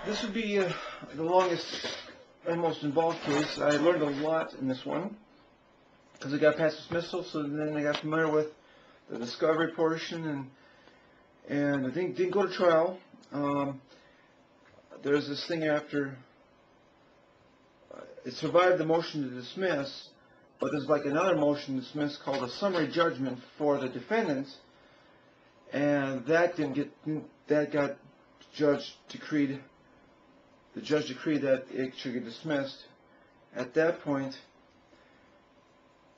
This would be the longest and most involved case. I learned a lot in this one because I got past dismissal, so then I got familiar with the discovery portion, and I didn't go to trial. There's this thing after it survived the motion to dismiss, but there's like another motion to dismiss called a summary judgment for the defendants, and that got the judge decreed that it should get dismissed at that point.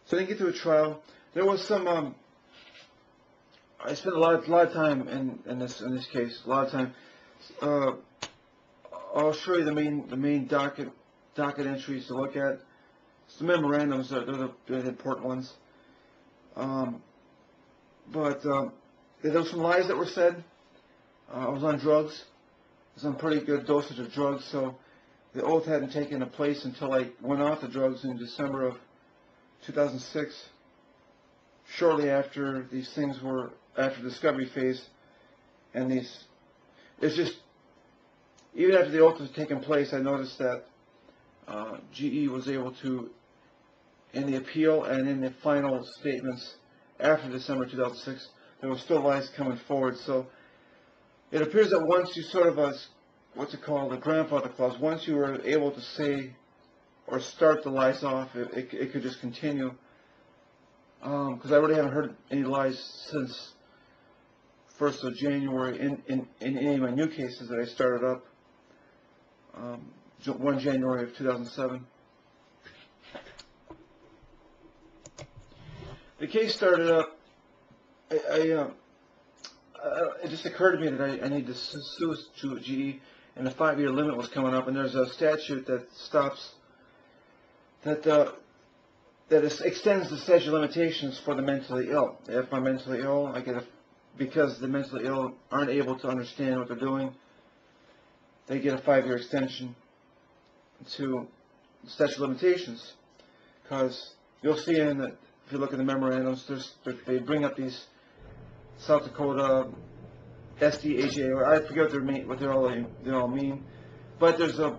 So I didn't get to a trial. There was some. I spent a lot of time in this case. A lot of time. I'll show you the main docket entries to look at. It's the memorandums. They're the important ones. But there were some lies that were said. I was on drugs. I was on pretty good dosage of drugs, so the oath hadn't taken place until I went off the drugs in December of 2006. Shortly after these things were, after the discovery phase, and it's just, even after the oath was taken place, I noticed that GE was able to, in the appeal and in the final statements after December 2006, there were still lies coming forward. So it appears that once you sort of, what's it called, the grandfather clause, once you were able to say or start the lies off, it could just continue. Because I really haven't heard any lies since 1st of January in any of my new cases that I started up, 1 January of 2007. The case started up, it just occurred to me that I need to sue GE, and the 5-year limit was coming up, and there's a statute that stops, that extends the statute of limitations for the mentally ill. If I'm mentally ill, because the mentally ill aren't able to understand what they're doing, they get a 5-year extension to the statute of limitations. Because you'll see if you look at the memorandums, they bring up these South Dakota SDAJ, or I forget what they all mean, but there's a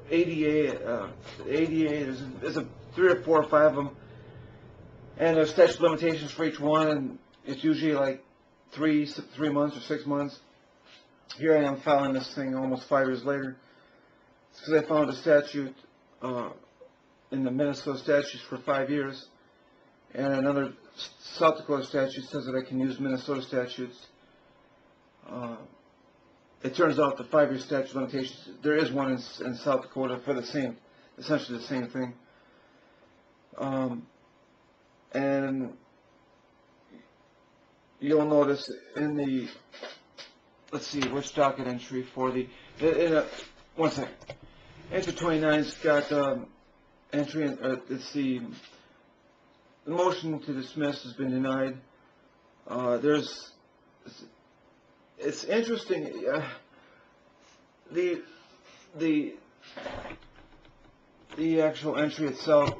ADA, there's 3 or 4 or 5 of them, and there's statute of limitations for each one, and it's usually like 3 months or 6 months. Here I am filing this thing almost 5 years later. It's because I found a statute in the Minnesota statutes for 5 years, and another South Dakota statute says that I can use Minnesota statutes. It turns out the 5-year statute of limitations, there is one in South Dakota for essentially the same thing. And you'll notice in the, let's see, which docket entry for one second. Entry 29's got entry, it's the motion to dismiss has been denied. It's interesting, the actual entry itself,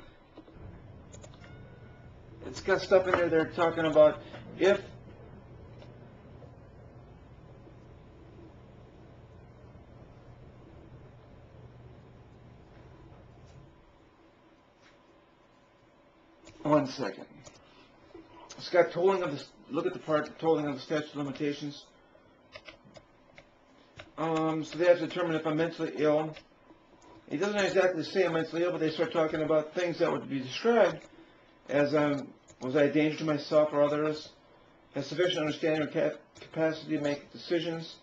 it's got stuff in there they're talking about if one second. It's got tolling of the, look at the part, tolling of the statute of limitations. So they have to determine if I'm mentally ill. It doesn't exactly say I'm mentally ill, but they start talking about things that would be described as was I a danger to myself or others, has sufficient understanding or capacity to make decisions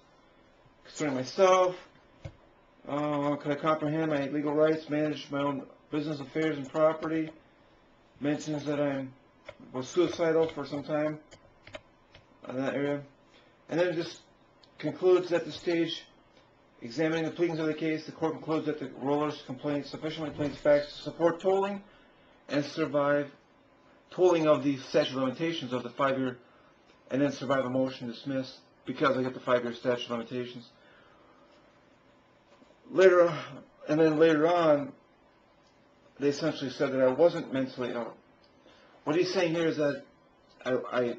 concerning myself, can I comprehend my legal rights, manage my own business affairs and property, mentions that I was suicidal for some time in that area, and then it just concludes at the stage, examining the pleadings of the case, the court concludes that the roller's complaint sufficiently plains facts to support tolling and survive tolling of the statute of limitations of the 5-year, and then survive a motion to dismiss because I get the 5-year statute of limitations. Later on, they essentially said that I wasn't mentally ill. What he's saying here is that I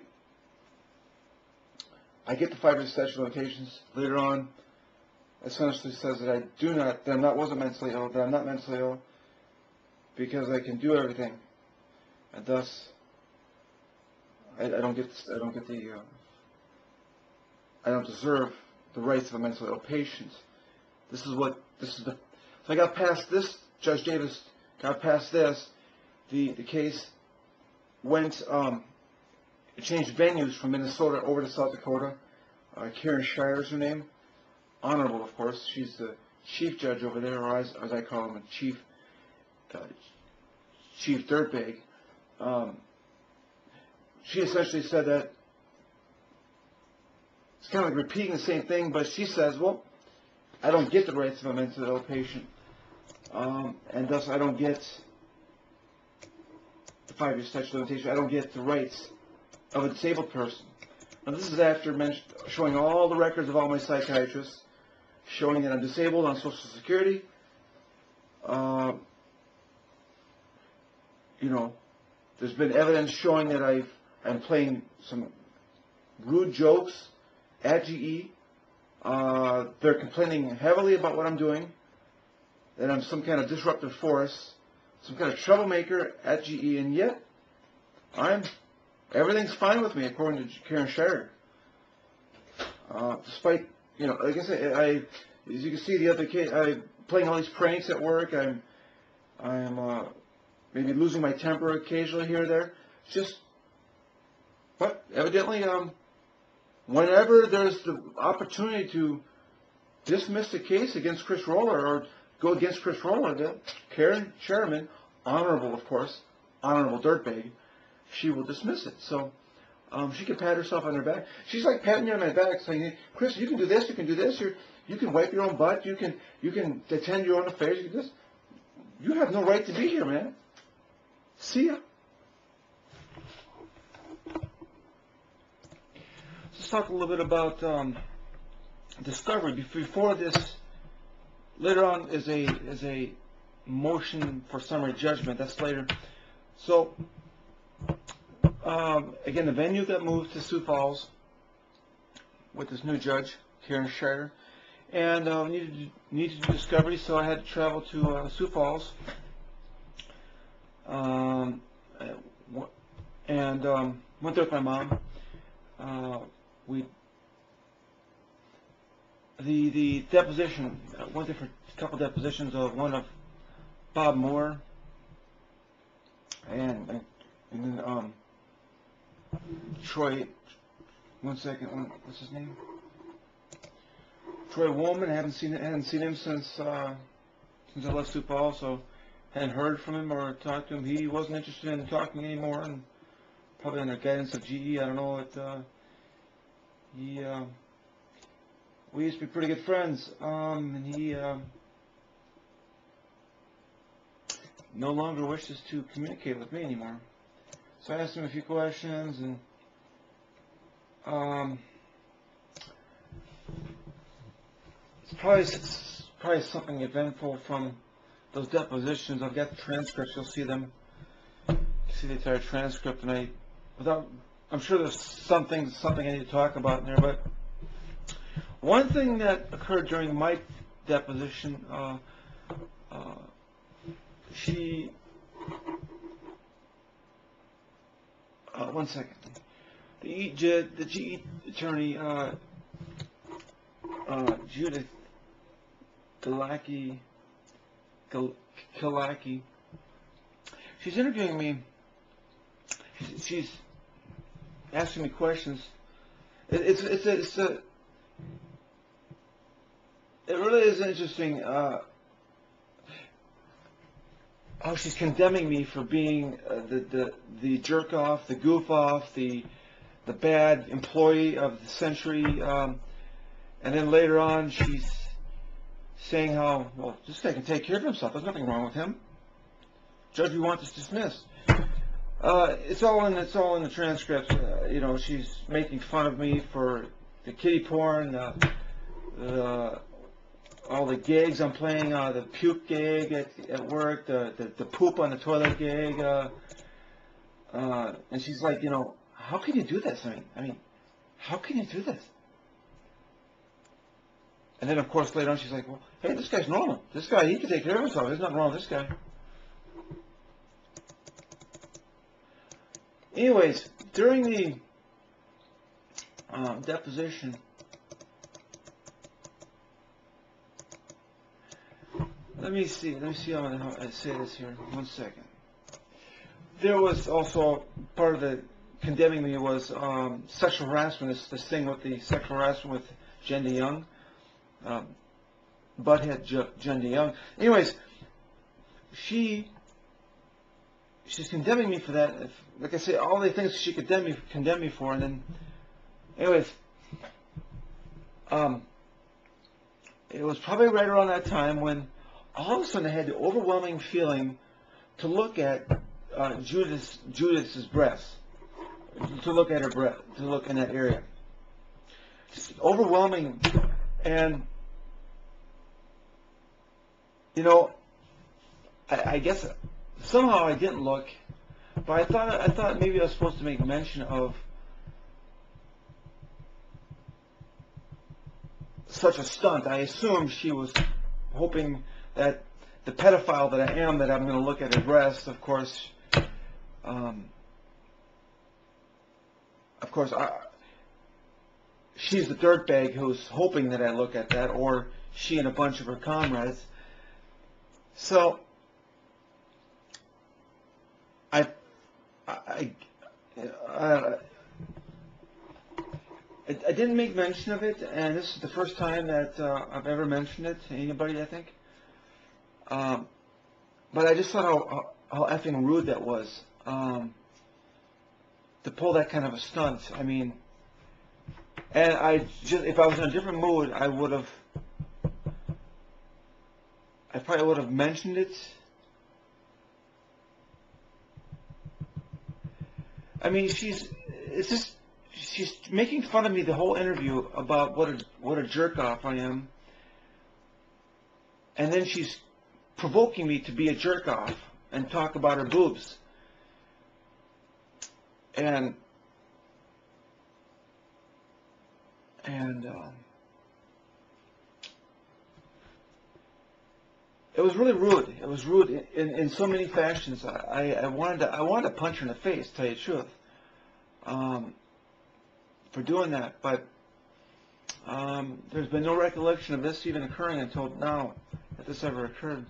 get the 5-year statute of limitations later on. essentially says that I wasn't mentally ill, that I'm not mentally ill, because I can do everything, and thus I don't deserve the rights of a mentally ill patient. So I got past this. Judge Davis got past this. The case went. It changed venues from Minnesota over to South Dakota. Karen Shire is her name. Honorable, of course. She's the chief judge over there, or as I call him, a chief dirtbag. She essentially said that it's kind of like repeating the same thing, but she says, well, I don't get the rights of a mentally ill patient, and thus I don't get the 5-year statute of limitation. I don't get the rights of a disabled person. Now, this is after showing all the records of all my psychiatrists, showing that I'm disabled on Social Security. There's been evidence showing that I'm playing some rude jokes at GE. They're complaining heavily about what I'm doing, that I'm some kind of disruptive force, some kind of troublemaker at GE, and yet everything's fine with me, according to Karen Shire. Despite, like I said, as you can see, the other case, I'm playing all these pranks at work. I'm maybe losing my temper occasionally here or there. It's just, but evidently, whenever there's the opportunity to dismiss the case against Chris Roller or go against Chris Roller, Karen Sherman, honorable, of course, honorable dirtbag, she will dismiss it. So she can pat herself on her back. She's like patting me on my back, saying, hey, Chris, you can do this, you can do this. You can wipe your own butt. You can attend your own affairs. You have no right to be here, man. See ya. Let's talk a little bit about discovery. Before this, later on is a motion for summary judgment. That's later. So again, the venue got moved to Sioux Falls with this new judge, Karen Shire, and needed to do discovery, so I had to travel to Sioux Falls. Went there with my mom. The deposition, went there for a couple depositions of one of Bob Moore and then Troy. One second, what's his name? Troy Woolman. I hadn't seen him since I left Sioux Falls, so hadn't heard from him or talked to him. He wasn't interested in talking anymore, and probably under guidance of GE. I don't know. We used to be pretty good friends, and he no longer wishes to communicate with me anymore. So I asked him a few questions, and it's probably something eventful from those depositions. I've got the transcripts. You'll see them. See the entire transcript, and I'm sure there's something I need to talk about in there. But one thing that occurred during my deposition, one second. The GE attorney, Judith Kalaki, she's interviewing me. She's asking me questions. It really is interesting how she's condemning me for being the jerk off, the goof off, the bad employee of the century, and then later on she's saying how, well, this guy can take care of himself. There's nothing wrong with him. Judge, we want this dismissed. It's all in the transcripts. She's making fun of me for the kiddie porn, all the gigs I'm playing, the puke gig at work, the poop on the toilet gig, and she's like, how can you do this? I mean, how can you do this? And then, of course, later on, she's like, well, hey, this guy's normal. This guy, he can take care of himself. There's nothing wrong with this guy. Anyways, during the deposition, let me see how I say this here. 1 second. There was also part of the condemning me was sexual harassment. This thing with the sexual harassment with Jen DeYoung, butthead Jen DeYoung. Anyways, she's condemning me for that. Like I say, all the things she condemned me for, and then, anyways, it was probably right around that time when all of a sudden I had the overwhelming feeling to look at Judith's breasts, to look at her breast, to look in that area. Just overwhelming, and you know, I guess somehow I didn't look, but I thought maybe I was supposed to make mention of such a stunt. I assumed she was hoping that the pedophile that I am, that I'm going to look at her breasts. Of course, she's the dirtbag who's hoping that I look at that, or she and a bunch of her comrades. So I didn't make mention of it, and this is the first time that I've ever mentioned it to anybody, I think. But I just thought how effing rude that was, to pull that kind of a stunt. I mean, and if I was in a different mood, I probably would have mentioned it. I mean, she's making fun of me the whole interview about what a jerk off I am, and then she's provoking me to be a jerk off and talk about her boobs. And it was really rude. It was rude in so many fashions. I wanted to punch her in the face, to tell you the truth, for doing that. But there's been no recollection of this even occurring until now, that this ever occurred.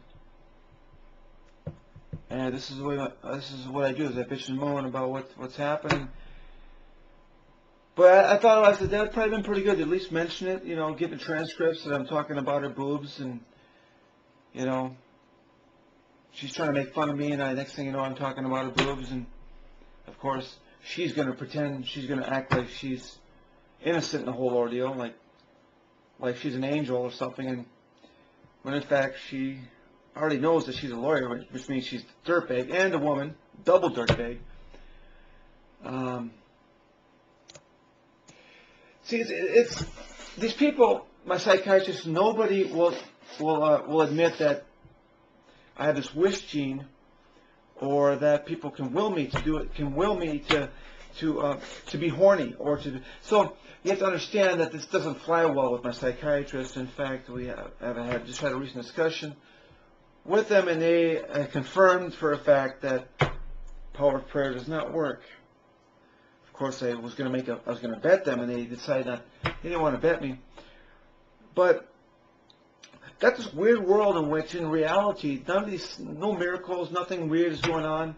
And this is what I do, is I bitch and moan about what's happening. But I thought that would probably been pretty good to at least mention it, you know, get the transcripts that I'm talking about her boobs, and you know, she's trying to make fun of me, and next thing you know, I'm talking about her boobs, and of course she's going to pretend, she's going to act like she's innocent in the whole ordeal, like she's an angel or something, and when in fact she already knows that she's a lawyer, which means she's a dirtbag and a woman, double dirtbag. See, it's these people, my psychiatrist, nobody will admit that I have this wish gene, or that people can will me to do it, can will me to be horny, or to. So you have to understand that this doesn't fly well with my psychiatrist. In fact, we just had a recent discussion with them, and they confirmed for a fact that power of prayer does not work. Of course, I was going to bet them, and they decided that they didn't want to bet me. But that's this weird world in which, in reality, no miracles, nothing weird is going on.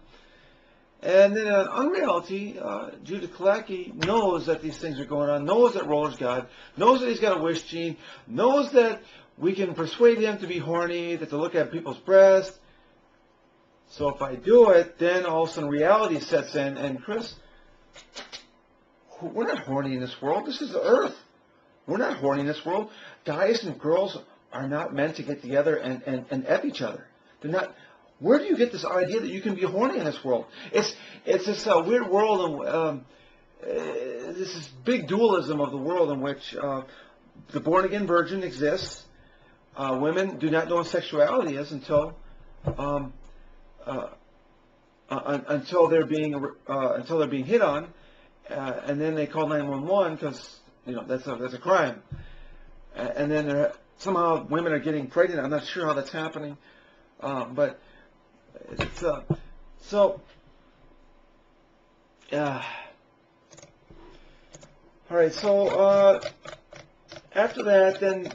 And then in unreality, Judah Kalaki knows that these things are going on, knows that Roller's God, knows that he's got a wish gene, knows that we can persuade him to be horny, that to look at people's breasts. So if I do it, then all of a sudden reality sets in, and Chris, we're not horny in this world. This is the earth. We're not horny in this world. Guys and girls are not meant to get together and F each other. They're not. Where do you get this idea that you can be horny in this world? It's this weird world, and this is big dualism of the world in which the born-again virgin exists. Women do not know what sexuality is until they're being hit on, and then they call 911 because that's a crime, and then somehow women are getting pregnant. I'm not sure how that's happening, but it's so. All right, so after that, then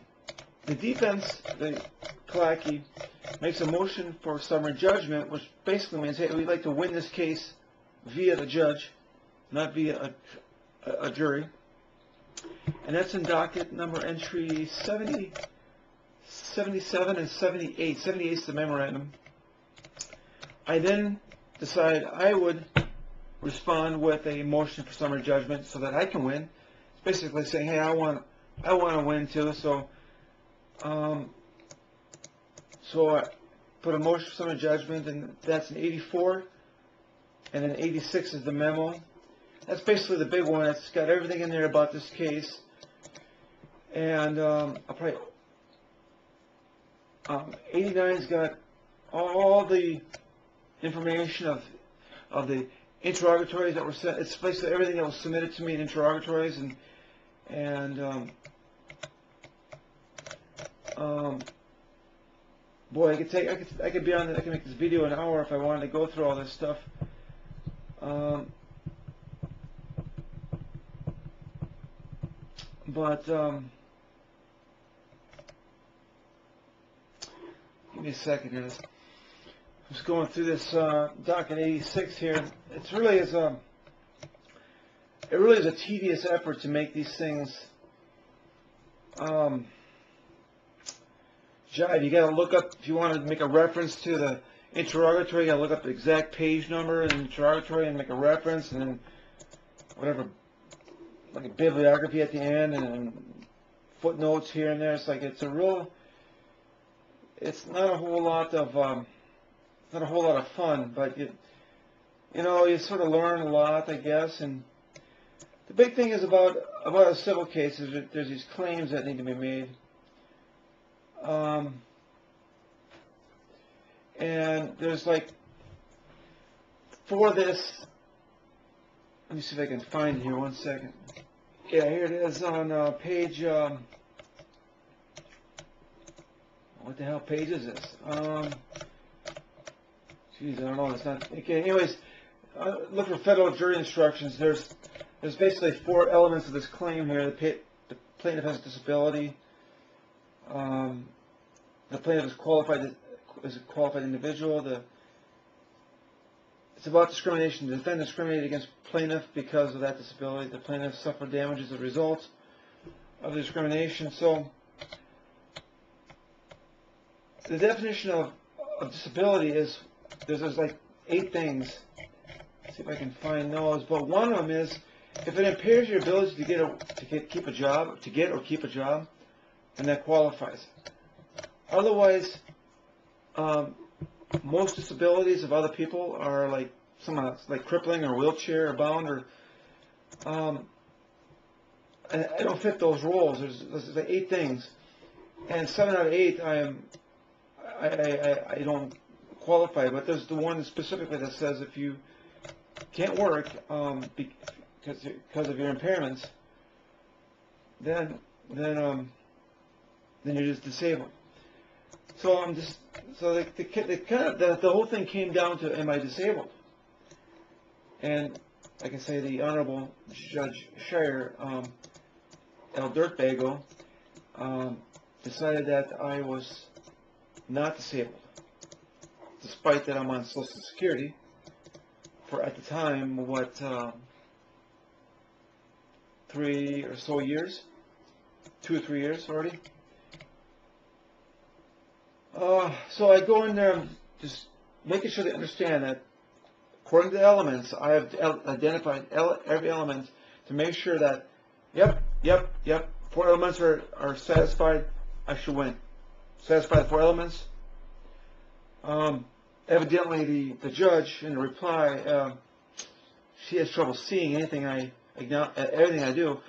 the defense, the Kalaki, makes a motion for summary judgment, which basically means, hey, we'd like to win this case via the judge, not via a jury. And that's in docket number entry 70, 77, and 78. 78 is the memorandum. I then decide I would respond with a motion for summary judgment so that I can win. It's basically saying, hey, I want to win too. So I put a motion for summary judgment, and that's an 84, and then 86 is the memo. That's basically the big one. It's got everything in there about this case, and I'll probably 89's got all the information of the interrogatories that were sent. It's basically everything that was submitted to me in interrogatories, and boy, I could be on. I could make this video an hour if I wanted to go through all this stuff. But give me a second here. I'm just going through this docket 86 here. It really is a tedious effort to make these things jive. You got to look up, if you want to make a reference to the interrogatory, you got to look up the exact page number in the interrogatory and make a reference, and then whatever, like a bibliography at the end, and footnotes here and there. It's like it's not a whole lot of fun, but you sort of learn a lot, I guess. And the big thing is about a civil case is that there's these claims that need to be made. And there's like, for this, let me see if I can find it here, one second. Yeah, here it is on page, what the hell page is this? Geez, I don't know, it's not, okay, anyways, look for federal jury instructions. There's basically 4 elements of this claim here. The plaintiff has a disability. The plaintiff is a qualified individual. It's about discrimination. The defendant discriminated against plaintiff because of that disability. The plaintiff suffered damages as a result of the discrimination. So the definition of disability is there's like 8 things. Let's see if I can find those. But one of them is if it impairs your ability to keep a job, and that qualifies. Otherwise, most disabilities of other people are like like crippling or wheelchair or bound, or and I don't fit those roles. There's like 8 things, and 7 out of 8 I don't qualify. But there's the one specifically that says if you can't work because of your impairments, then you're just disabled. So the whole thing came down to, am I disabled? And like I say, the Honorable Judge Shire, El Dirtbago, decided that I was not disabled, despite that I'm on Social Security for, at the time, 3 or so years, 2 or 3 years already. So I go in there and just making sure they understand that according to the elements, I have identified every element to make sure that, yep, 4 elements are satisfied, I should win. Satisfy the 4 elements. Evidently, the judge, in the reply, she has trouble seeing anything everything I do.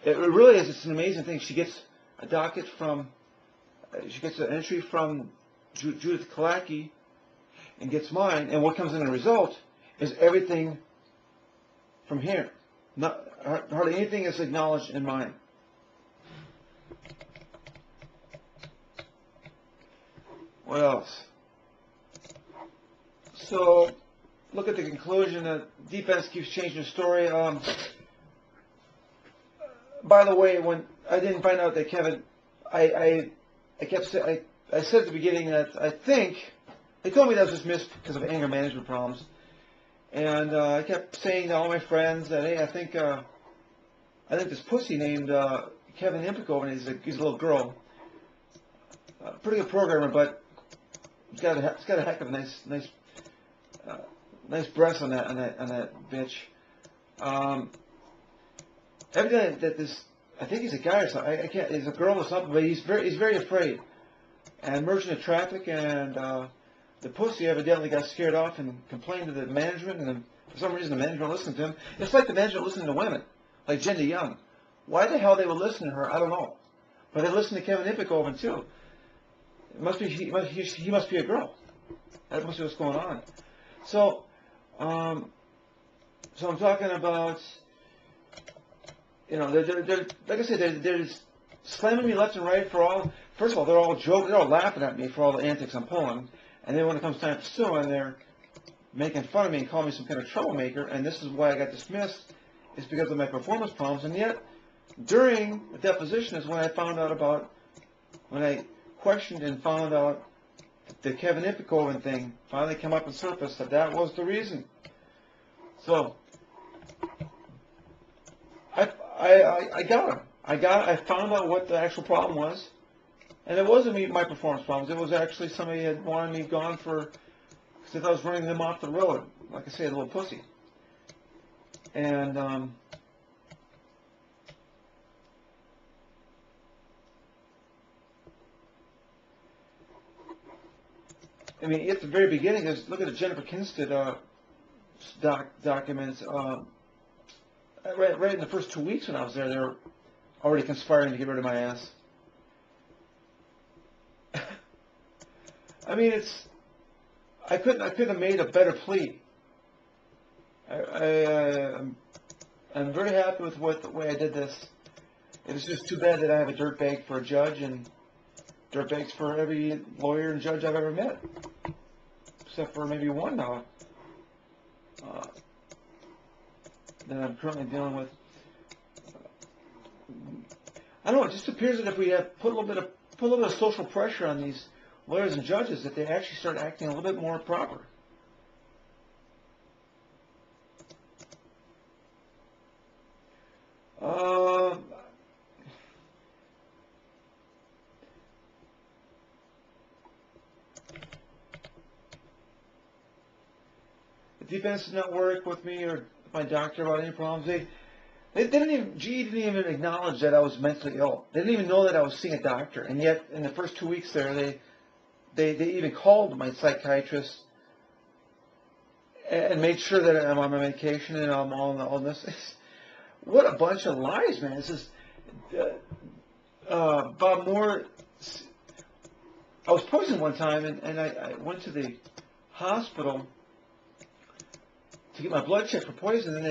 It really is. It's an amazing thing. She gets a docket from, she gets an entry from Judith Kalaki and gets mine, and what comes in the result is everything from here. Not hardly anything is acknowledged in mine. What else? So, look at the conclusion. The defense keeps changing the story. By the way, when I didn't find out that Kevin, I said at the beginning that I think they told me that was dismissed because of anger management problems, and I kept saying to all my friends that, hey, I think this pussy named Kevin Impikoven is he's a little girl, pretty good programmer, but he's got a heck of a nice breasts on that bitch. Evidently that this, I think he's a guy or something. I can't. He's a girl or something, but he's very afraid. And merged into traffic, and the pussy evidently got scared off and complained to the management, and then for some reason the management listened to him. It's like the management listened to women, like Jenny Young. Why the hell they would listen to her, I don't know. But they listened to Kevin Impikoven too. It must be he must be a girl. That must be what's going on. So, I'm talking about, you know, they're like I said, they're just slamming me left and right for all. First of all, they're all joking, they're all laughing at me for all the antics I'm pulling, and then when it comes time for suing, they're making fun of me and calling me some kind of troublemaker. And this is why I got dismissed, is because of my performance problems. And yet, during the deposition is when I found out about, when I questioned and found out the Kevin Impikoven thing finally came up and surfaced, that was the reason. So I got him. I found out what the actual problem was, and it wasn't my performance problems. It was actually somebody had wanted me gone for, because I was running them off the road, like I say, a little pussy. And I mean, at the very beginning, look at the Jennifer Kinstead documents. Right in the first 2 weeks when I was there, they were already conspiring to get rid of my ass. I mean, I couldn't have made a better plea. I'm very happy with the way I did this. It's just too bad that I have a dirtbag for a judge and dirtbags for every lawyer and judge I've ever met, except for maybe one now that I'm currently dealing with. I don't know. It just appears that if we have put a little bit of social pressure on these lawyers and judges, that they actually start acting a little bit more proper. The defense did not work with me or my doctor about any problems. They didn't even, GE didn't even acknowledge that I was mentally ill. They didn't even know that I was seeing a doctor. And yet, in the first 2 weeks there, they even called my psychiatrist and made sure that I'm on my medication and I'm on this. What a bunch of lies, man. This is Bob Moore. I was poisoned one time, and I went to the hospital to get my blood checked for poison, and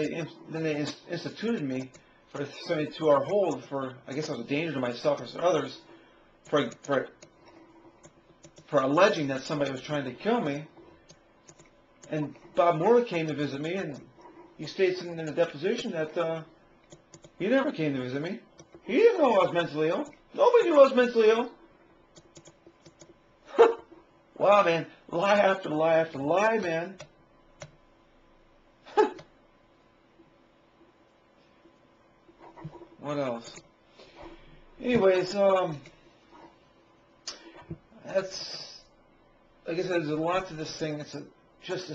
then they instituted me for a 72-hour hold for, I guess I was a danger to myself or to others, for alleging that somebody was trying to kill me. And Bob Moore came to visit me, and he states in the deposition that he never came to visit me. He didn't know I was mentally ill. Nobody knew I was mentally ill. Wow, man. Lie after lie after lie, man. What else? Anyways, that's, like I said, there's a lot to this thing. It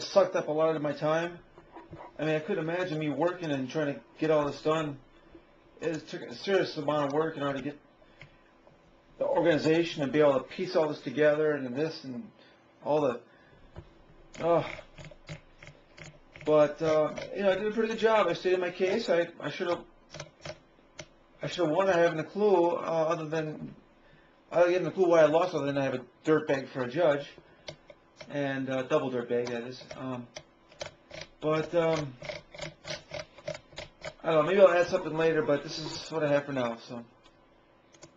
sucked up a lot of my time. I mean, I couldn't imagine me working and trying to get all this done. It took a serious amount of work in order to get the organization and be able to piece all this together and this and all the, but you know, I did a pretty good job. I stated my case. I should have won. I haven't a clue other than I haven't a clue why I lost, other than I have a dirtbag for a judge, and double dirtbag, that is. But I don't know. Maybe I'll add something later. But this is what I have for now. So.